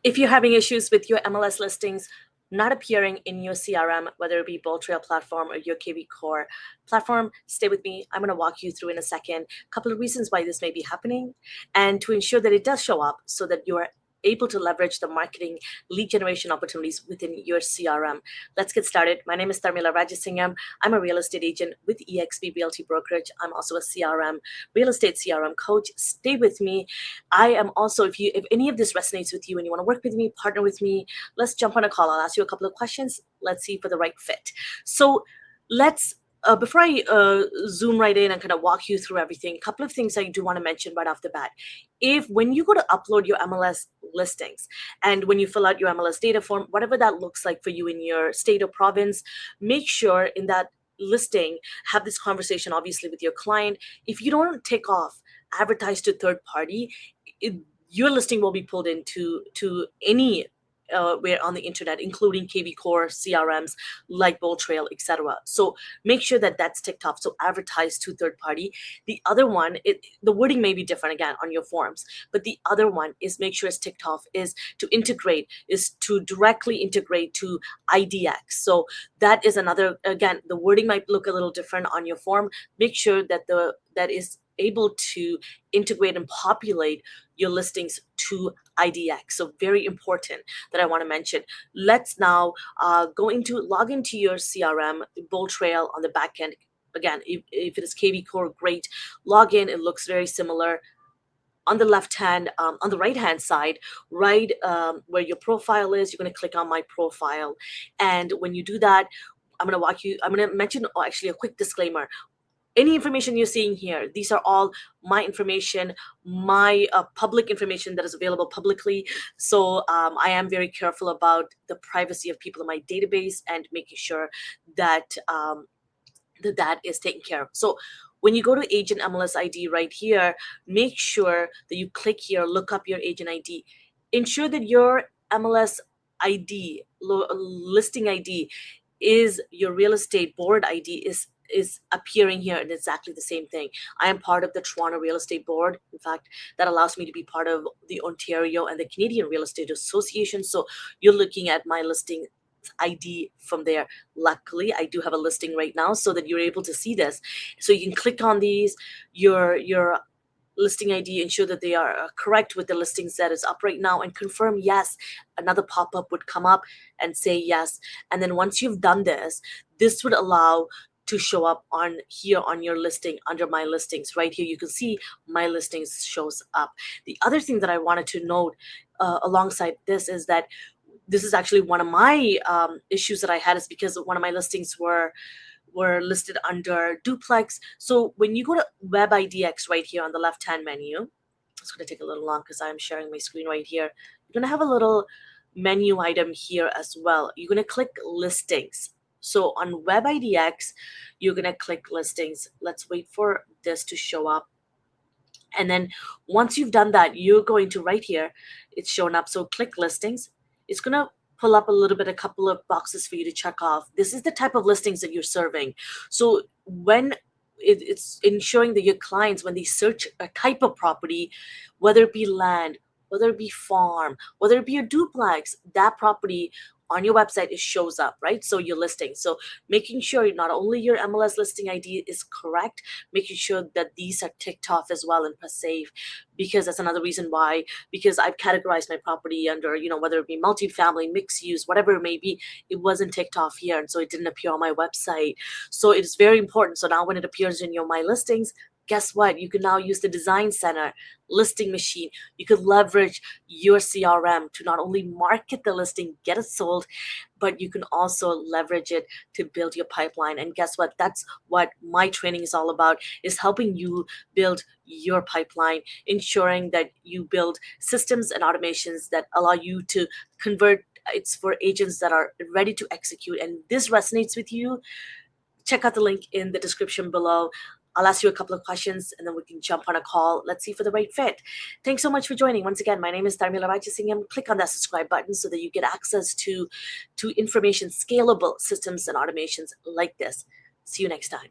If you're having issues with your MLS listings not appearing in your CRM, whether it be BoldTrail platform or your kvCORE platform, stay with me. I'm going to walk you through in a second a couple of reasons why this may be happening and to ensure that it does show up so that you are able to leverage the marketing lead generation opportunities within your CRM. Let's get started. My name is Tharmila Rajasingam. I'm a real estate agent with eXp Realty Brokerage. I'm also a real estate CRM coach. Stay with me. I am also, if any of this resonates with you and you want to work with me, partner with me, let's jump on a call. I'll ask you a couple of questions. Let's see for the right fit. So before I zoom right in and kind of walk you through everything, a couple of things I do want to mention right off the bat. When you go to upload your MLS listings and when you fill out your MLS data form, whatever that looks like for you in your state or province, make sure in that listing, have this conversation obviously with your client. If you don't take off advertise to third party, your listing will be pulled into any where on the internet, including kvCORE CRMs like BoldTrail, etc. So make sure that that's ticked off. So advertise to third party. The other one, the wording may be different again on your forms, but the other one is make sure it's ticked off is to directly integrate to IDX. So that is another, again, the wording might look a little different on your form. Make sure that that is able to integrate and populate your listings to IDX. So very important that I want to mention. Let's now log into your CRM, BoldTrail on the back end. Again, if it is kvCORE, great. Log in, it looks very similar. On the on the right hand side, right where your profile is, you're going to click on my profile. And when you do that, I'm going to mention actually a quick disclaimer. Any information you're seeing here, these are all my information, my public information that is available publicly. So I am very careful about the privacy of people in my database and making sure that that is taken care of. So when you go to agent MLS ID right here, make sure that you click here, look up your agent ID. Ensure that your MLS ID, listing ID, is your real estate board ID is appearing here and exactly the same thing. I am part of the Toronto Real Estate Board. In fact, that allows me to be part of the Ontario and the Canadian Real Estate Association. So you're looking at my listing ID from there. Luckily, I do have a listing right now so that you're able to see this. So you can click on these, your listing ID, ensure that they are correct with the listings that is up right now and confirm yes. Another pop-up would come up and say yes. And then once you've done this would allow to show up on here on your listing under my listings. Right here, you can see my listings shows up. The other thing that I wanted to note alongside this is that this is actually one of my issues that I had, is because one of my listings were listed under duplex. So when you go to web IDX right here on the left hand menu, it's going to take a little long because I'm sharing my screen right here. You're going to have a little menu item here as well. You're going to click listings. So on web IDX, you're going to click listings. Let's wait for this to show up. And then once you've done that, you're going to right here, it's shown up. So click listings. It's going to pull up a couple of boxes for you to check off. This is the type of listings that you're serving. So when it's ensuring that your clients, when they search a type of property, whether it be land, whether it be farm, whether it be a duplex, that property on your website, it shows up, right? So your listing. So making sure not only your MLS listing ID is correct, making sure that these are ticked off as well and press save, because that's another reason why, because I've categorized my property under, whether it be multifamily, mixed use, whatever it may be, it wasn't ticked off here. And so it didn't appear on my website. So it is very important. So now when it appears in my listings, guess what? You can now use the design center, listing machine. You could leverage your CRM to not only market the listing, get it sold, but you can also leverage it to build your pipeline. And guess what? That's what my training is all about, is helping you build your pipeline, ensuring that you build systems and automations that allow you to convert. It's for agents that are ready to execute. And this resonates with you, check out the link in the description below. I'll ask you a couple of questions and then we can jump on a call. Let's see for the right fit. Thanks so much for joining. Once again, my name is Tharmila Rajasingam. Click on that subscribe button so that you get access to information, scalable systems and automations like this. See you next time.